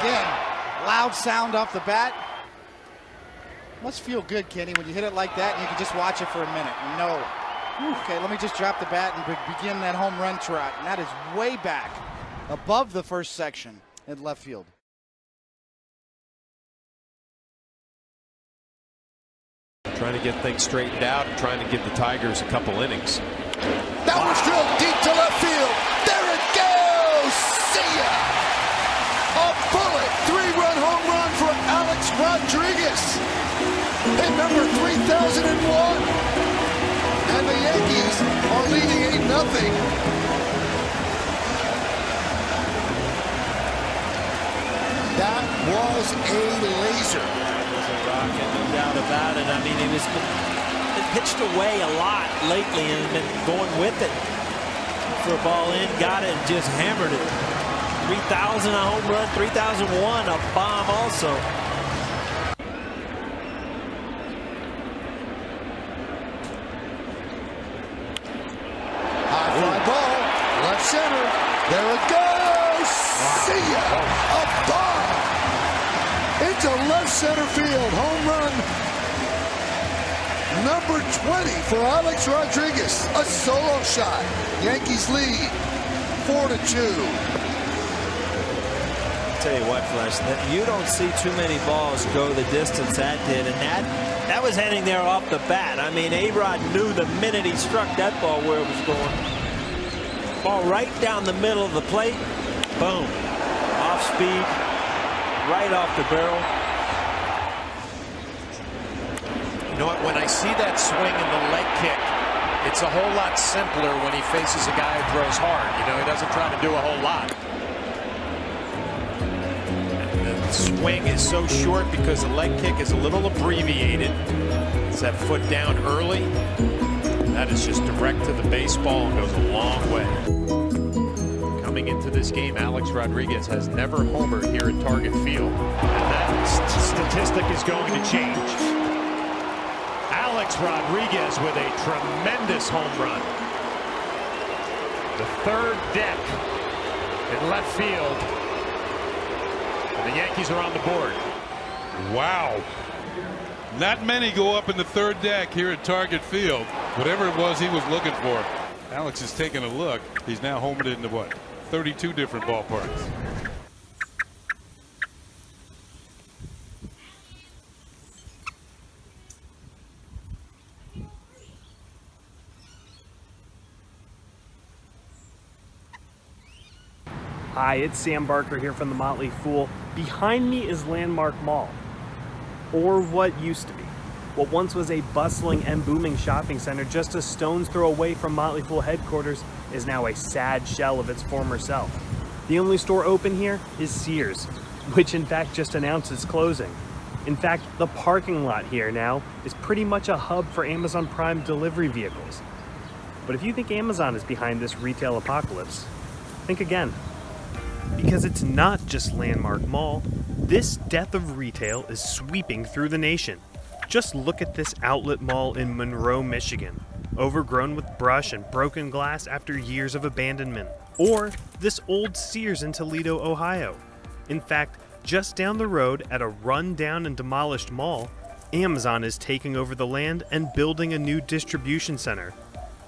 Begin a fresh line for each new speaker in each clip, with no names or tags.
Again, loud sound off the bat. Must feel good, Kenny, when you hit it like that and you can just watch it for a minute. No. Okay, let me just drop the bat and begin that home run trot. And that is way back above the first section in left field.
Trying to get things straightened out and trying to give the Tigers a couple innings.
That was drilled deep to left field. There it goes. See ya. A bullet. 3-run home run for Alex Rodriguez. Hit number 3001. And the Yankees are leading 8-0. That was a laser.
It was a rocket, no doubt about it. I mean, he was been pitched away a lot lately and been going with it for a ball in, got it, and just hammered it. 3,000 a home run, 3,001 a bomb also.
High fly ball, left center. There it goes. Wow. See ya. A bomb into left center field. Home run number 20 for Alex Rodriguez. A solo shot. Yankees lead 4-2.
Tell you what, Flesh, that you don't see too many balls go the distance that did, and that was heading there off the bat. I mean, A-Rod knew the minute he struck that ball where it was going. Ball right down the middle of the plate. Boom. Off speed. Right off the barrel.
You know what? When I see that swing in the leg kick, it's a whole lot simpler when he faces a guy who throws hard. You know, he doesn't try to do a whole lot. The swing is so short because the leg kick is a little abbreviated. It's that foot down early. That is just direct to the baseball and goes a long way. Coming into this game, Alex Rodriguez has never homered here at Target Field. And that statistic is going to change. Alex Rodriguez with a tremendous home run. The third deck in left field. And the Yankees are on the board.
Wow. Not many go up in the third deck here at Target Field. Whatever it was he was looking for. Alex is taking a look. He's now homered into what? 32 different ballparks.
Hi, it's Sam Barker here from the Motley Fool. Behind me is Landmark Mall, or what used to be. What once was a bustling and booming shopping center just a stone's throw away from Motley Fool headquarters is now a sad shell of its former self. The only store open here is Sears, which in fact just announced its closing. In fact, the parking lot here now is pretty much a hub for Amazon Prime delivery vehicles. But if you think Amazon is behind this retail apocalypse, think again. Because it's not just Landmark Mall. This death of retail is sweeping through the nation. Just look at this outlet mall in Monroe, Michigan, overgrown with brush and broken glass after years of abandonment. Or this old Sears in Toledo, Ohio. In fact, just down the road at a run-down and demolished mall, Amazon is taking over the land and building a new distribution center.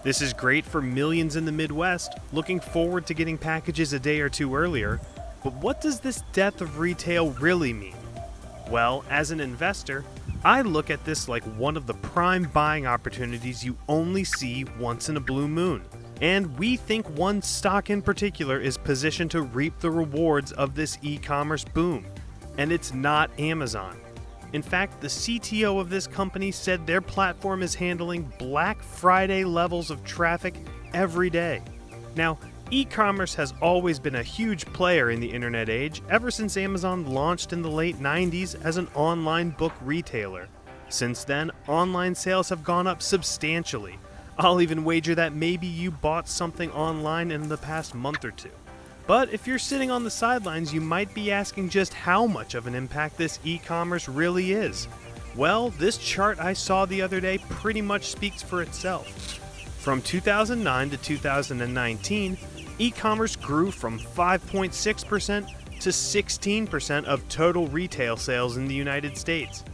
This is great for millions in the Midwest looking forward to getting packages a day or two earlier, but what does this death of retail really mean? Well, as an investor, I look at this like one of the prime buying opportunities you only see once in a blue moon. And we think one stock in particular is positioned to reap the rewards of this e-commerce boom. And it's not Amazon. In fact, the CTO of this company said their platform is handling Black Friday levels of traffic every day. Now, e-commerce has always been a huge player in the internet age ever since Amazon launched in the late 90s as an online book retailer. Since then, online sales have gone up substantially. I'll even wager that maybe you bought something online in the past month or two. But if you're sitting on the sidelines, you might be asking just how much of an impact this e-commerce really is. Well, this chart I saw the other day pretty much speaks for itself. From 2009 to 2019, e-commerce grew from 5.6% to 16% of total retail sales in the United States.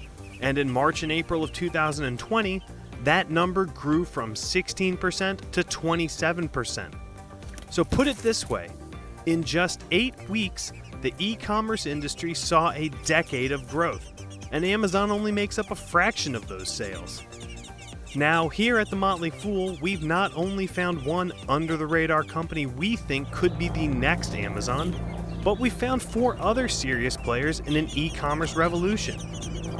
And in March and April of 2020, that number grew from 16% to 27%. So put it this way, in just 8 weeks, the e-commerce industry saw a decade of growth, and Amazon only makes up a fraction of those sales. Now, here at The Motley Fool, we've not only found one under-the-radar company we think could be the next Amazon, but we found 4 other serious players in an e-commerce revolution.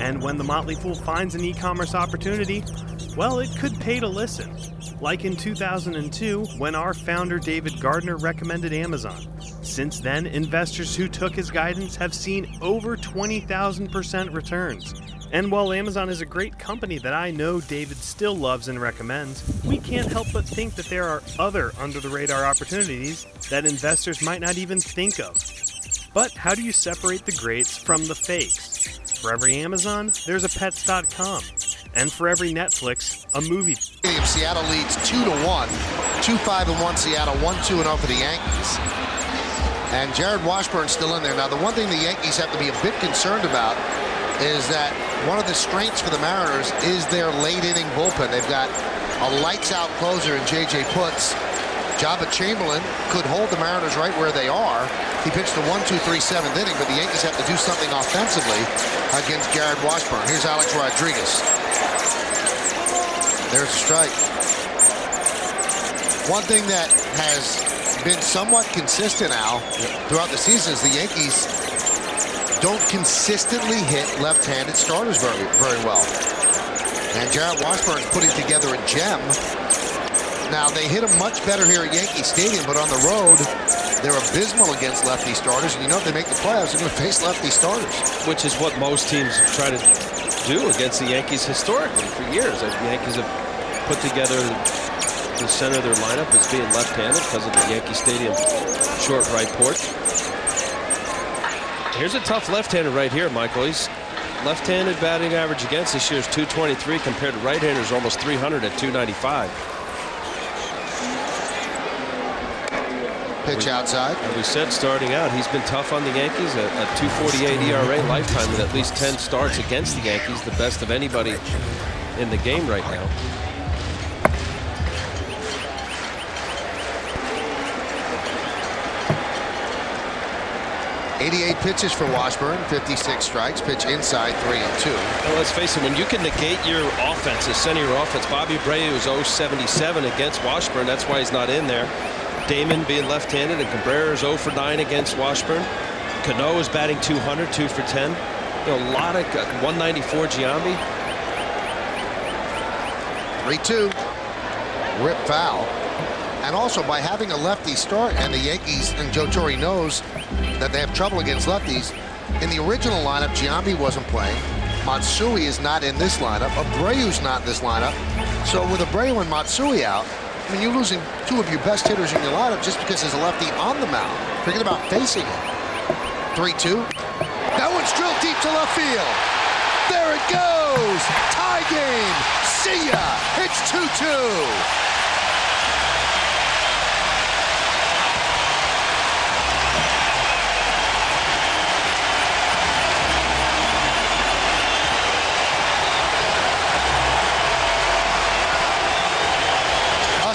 And when The Motley Fool finds an e-commerce opportunity, well, it could pay to listen. Like in 2002, when our founder David Gardner recommended Amazon. Since then, investors who took his guidance have seen over 20,000% returns. And while Amazon is a great company that I know David still loves and recommends, we can't help but think that there are other under-the-radar opportunities that investors might not even think of. But how do you separate the greats from the fakes? For every Amazon, there's a Pets.com. And for every Netflix, a movie.
Seattle leads 2-1. 2-5-1 Seattle, 1-2-0 for the Yankees. And Jared Washburn's still in there. Now, the one thing the Yankees have to be a bit concerned about is that one of the strengths for the Mariners is their late-inning bullpen. They've got a lights-out closer in J.J. Putz. Jabba Chamberlain could hold the Mariners right where they are. He pitched the 1-2-3 7th inning, but the Yankees have to do something offensively against Jared Washburn. Here's Alex Rodriguez. There's a strike. One thing that has been somewhat consistent, Al, throughout the season is the Yankees don't consistently hit left-handed starters very well. And Jared Washburn's putting together a gem. Now, they hit him much better here at Yankee Stadium, but on the road, they're abysmal against lefty starters. And you know, if they make the playoffs, they're going to face lefty starters.
Which is what most teams try to do against the Yankees historically for years. The Yankees have put together the center of their lineup as being left-handed because of the Yankee Stadium short right porch. Here's a tough left-hander right here, Michael. He's left-handed batting average against this year is 223 compared to right-handers almost 300 at 295.
Pitch outside.
And we said starting out, he's been tough on the Yankees. A 2.48 ERA lifetime with at least 10 starts against the Yankees, the best of anybody in the game right now.
.88 pitches for Washburn, 56 strikes, pitch inside 3-2.
Well, let's face it, when you can negate your offense, the center of your offense, Bobby Abreu was 0-77 against Washburn. That's why he's not in there. Damon being left-handed, and Cabrera is 0 for 9 against Washburn. Cano is batting 200, 2 for 10. A lot of 194 Giambi.
3-2. Rip foul. And also by having a lefty start, and the Yankees and Joe Torre knows that they have trouble against lefties. In the original lineup, Giambi wasn't playing. Matsui is not in this lineup. Abreu's not in this lineup. So with Abreu and Matsui out, I mean, you're losing 2 of your best hitters in your lineup just because there's a lefty on the mound. Forget about facing him. 3-2. That one's drilled deep to left field. There it goes. Tie game. See ya. It's 2-2.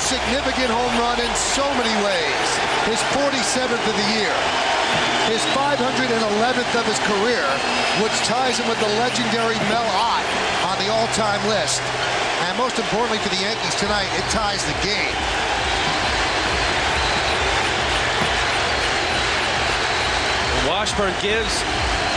Significant home run in so many ways. His 47th of the year. His 511th of his career, which ties him with the legendary Mel Ott on the all-time list. And most importantly for the Yankees tonight, it ties the game.
Washburn gives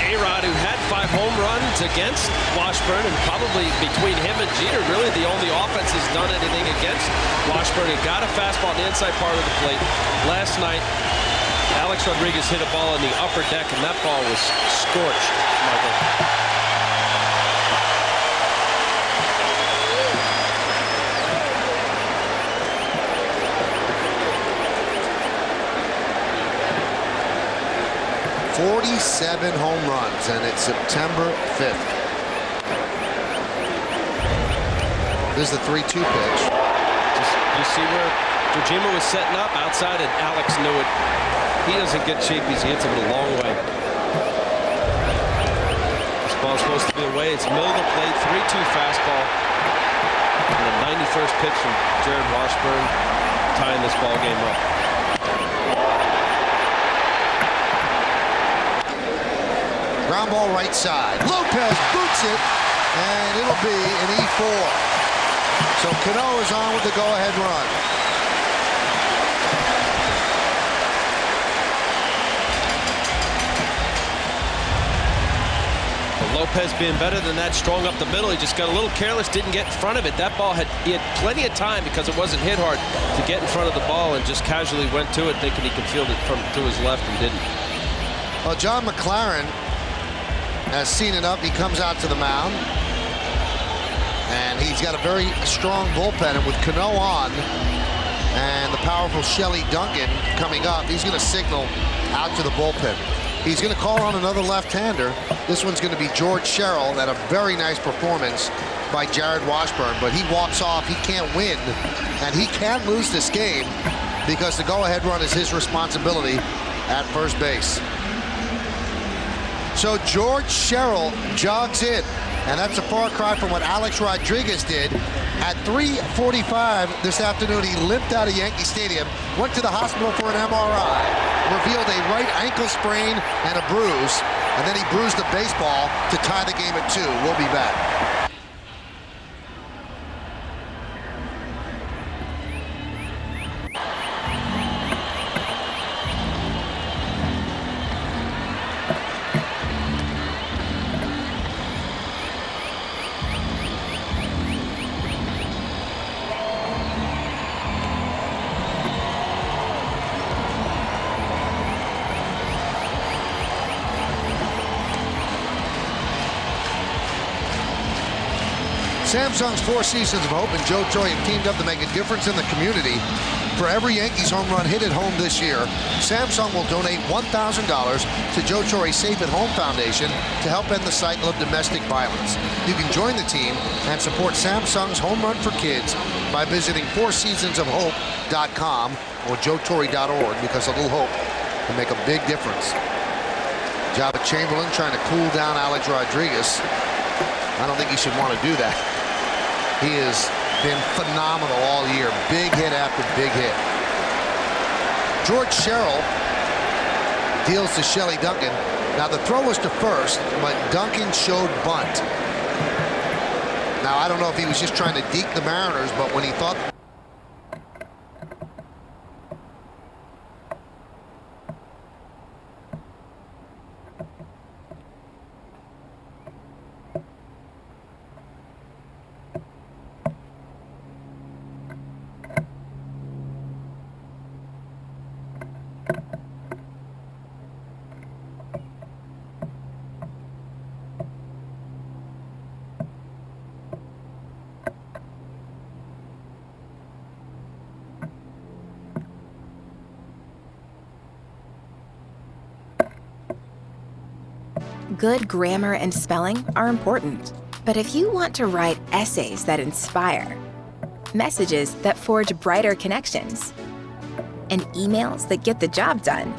A-Rod, who had 5 home runs against Washburn, and probably between him and Jeter, really the only offense has done anything against Washburn. He got a fastball on the inside part of the plate. Last night, Alex Rodriguez hit a ball in the upper deck, and that ball was scorched, Michael.
.47 home runs, and it's September 5th. This is the 3-2 pitch.
You see where Dojima was setting up outside, and Alex knew it. he doesn't get cheap. He hits him a long way. This ball's supposed to be away. It's middle of the plate, 3-2 fastball. And the 91st pitch from Jared Washburn tying this ball game up.
Ground ball right side. Lopez boots it, and it'll be an E4. So Cano is on with the go-ahead run.
Lopez being better than that, strong up the middle. He just got a little careless, didn't get in front of it. That ball he had plenty of time because it wasn't hit hard to get in front of the ball and just casually went to it thinking he could field it to his left and didn't.
Well, John McLaren has seen it up. He comes out to the mound. And he's got a very strong bullpen. And with Cano on and the powerful Shelley Duncan coming up, he's going to signal out to the bullpen. He's going to call on another left-hander. This one's going to be George Sherrill. That a very nice performance by Jared Washburn, but he walks off. He can't win, and he can't lose this game because the go-ahead run is his responsibility at first base. So George Sherrill jogs in, and that's a far cry from what Alex Rodriguez did. At 3:45 this afternoon, he limped out of Yankee Stadium, went to the hospital for an MRI, revealed a right ankle sprain and a bruise, and then he bruised the baseball to tie the game at 2. We'll be back. Samsung's Four Seasons of Hope and Joe Torre have teamed up to make a difference in the community. For every Yankees home run hit at home this year, Samsung will donate $1,000 to Joe Torre's Safe at Home Foundation to help end the cycle of domestic violence. You can join the team and support Samsung's Home Run for Kids by visiting fourseasonsofhope.com or joetorre.org, because a little hope can make a big difference. Jabba Chamberlain trying to cool down Alex Rodriguez. I don't think he should want to do that. He has been phenomenal all year. Big hit after big hit. George Sherrill deals to Shelley Duncan. Now the throw was to first, but Duncan showed bunt. Now I don't know if he was just trying to deke the Mariners, but when he thought
Good grammar and spelling are important, but if you want to write essays that inspire, messages that forge brighter connections, and emails that get the job done,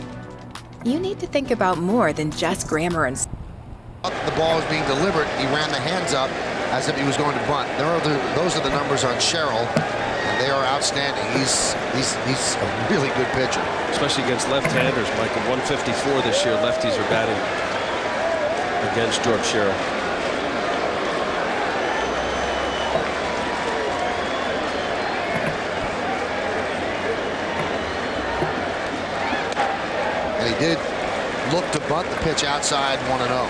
you need to think about more than just grammar and
the ball was being delivered, he ran the hands up as if he was going to bunt. Those are the numbers on Sherrill, and they are outstanding. He's a really good pitcher.
Especially against left-handers, Michael. 154 this year. Lefties are batting against George Sherrill.
And he did look to bunt the pitch outside 1-0.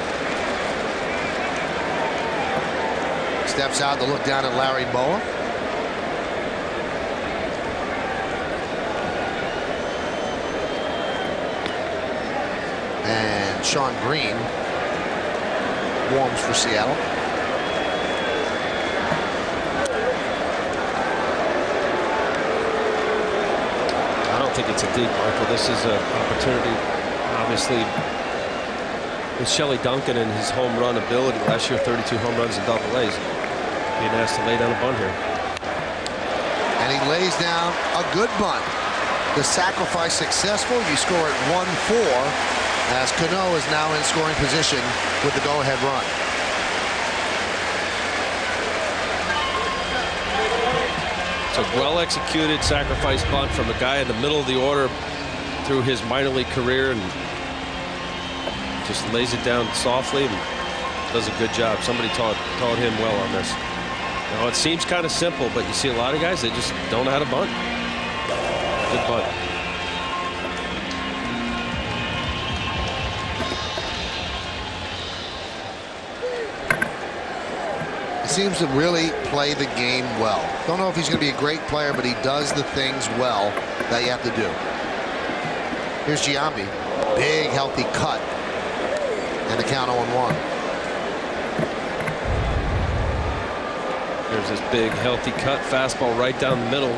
Steps out to look down at Larry Bowa. And Sean Green warms for Seattle.
I don't think it's a dig, Michael. This is an opportunity, obviously, with Shelley Duncan and his home run ability. Last year, 32 home runs and double A's. Being asked to lay down a bunt here.
And he lays down a good bunt. The sacrifice successful. You score at 1-4 as Cano is now in scoring position with the go-ahead run.
It's a well-executed sacrifice bunt from a guy in the middle of the order through his minor league career, and just lays it down softly and does a good job. Somebody taught him well on this. Now, it seems kind of simple, but you see a lot of guys, they just don't know how to bunt. Good bunt.
He seems to really play the game well. Don't know if he's going to be a great player, but he does the things well that you have to do. Here's Giambi. Big, healthy cut. And the count 0-1.
There's this big, healthy cut. Fastball right down the middle.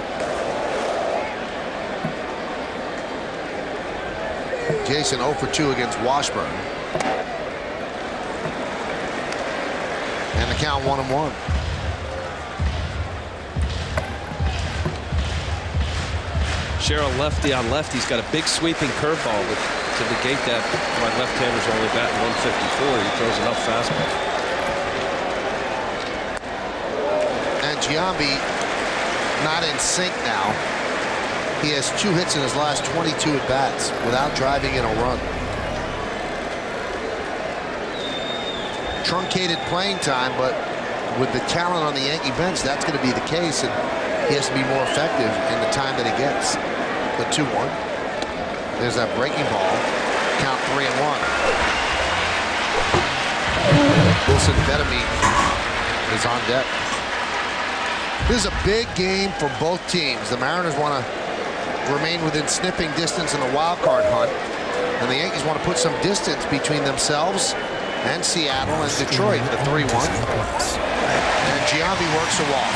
Jason 0 for 2 against Washburn. And the count 1-1.
Sherrill lefty on lefty. He's got a big sweeping curveball to negate that. My left-handers only batting 154. He throws enough fastball.
And Giambi not in sync now. He has 2 hits in his last 22 at-bats without driving in a run. Truncated playing time, but with the talent on the Yankee bench, that's going to be the case, and he has to be more effective in the time that he gets. The 2-1. There's that breaking ball. Count 3-1. Wilson Betemit is on deck. This is a big game for both teams. The Mariners want to remain within sniffing distance in the wild card hunt, and the Yankees want to put some distance between themselves and Seattle and Detroit. The 3-1. And Giambi works a walk.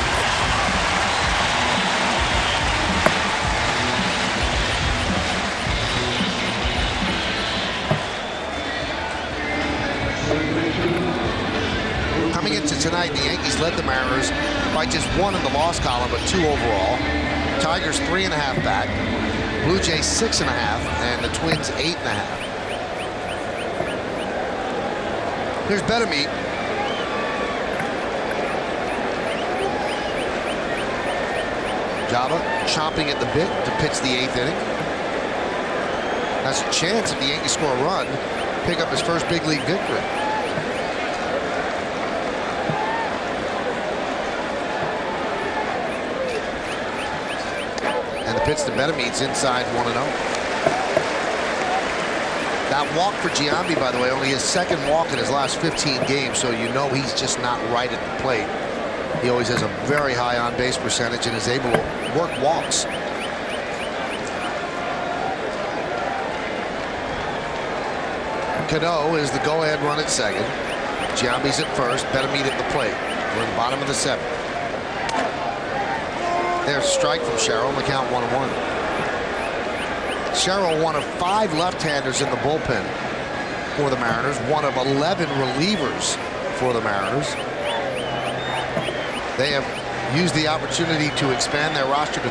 Coming into tonight, the Yankees led the Mariners by just 1 in the loss column, but 2 overall. Tigers 3.5 back. Blue Jays 6.5, and the Twins 8.5. Here's Betemit. Java chomping at the bit to pitch the 8th inning. Has a chance if the Yankees score a run, pick up his first big league victory. And the pitch to Betemit's inside 1-0. That walk for Giambi, by the way, only his 2nd walk in his last 15 games, so you know he's just not right at the plate. He always has a very high on-base percentage and is able to work walks. Cano is the go-ahead run at 2nd. Giambi's at 1st. Betemit at the plate. We're in the bottom of the 7th. There's a strike from Sherrill, the count 1-1. Sherrill, one of 5 left-handers in the bullpen for the Mariners, one of 11 relievers for the Mariners. They have used the opportunity to expand their roster to